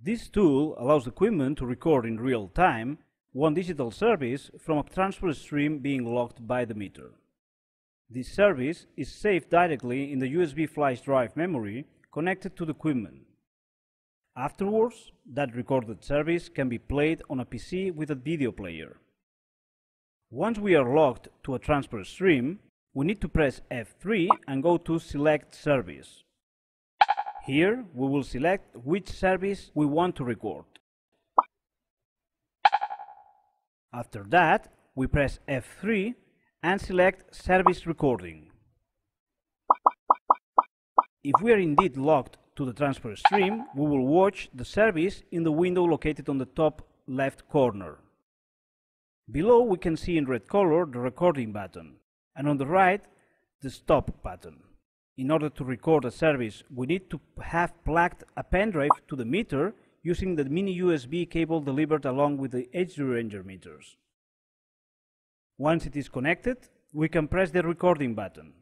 This tool allows the equipment to record in real time one digital service from a transfer stream being logged by the meter. This service is saved directly in the USB flash drive memory connected to the equipment. Afterwards, that recorded service can be played on a PC with a video player. Once we are logged to a transfer stream, we need to press F3 and go to Select Service. Here, we will select which service we want to record. After that, we press F3 and select Service Recording. If we are indeed logged to the transfer stream, we will watch the service in the window located on the top left corner. Below, we can see in red color the recording button, and on the right, the stop button. In order to record a service, we need to have plugged a pen drive to the meter using the mini USB cable delivered along with the HD Ranger meters. Once it is connected, we can press the recording button.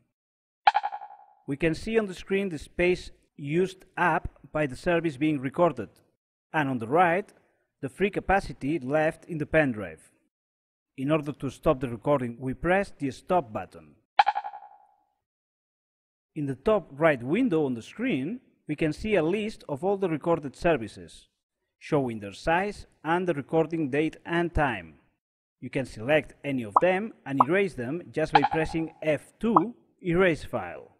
We can see on the screen the space used up by the service being recorded, and on the right, the free capacity left in the pen drive. In order to stop the recording, we press the stop button. In the top right window on the screen, we can see a list of all the recorded services, showing their size and the recording date and time. You can select any of them and erase them just by pressing F2, Erase File.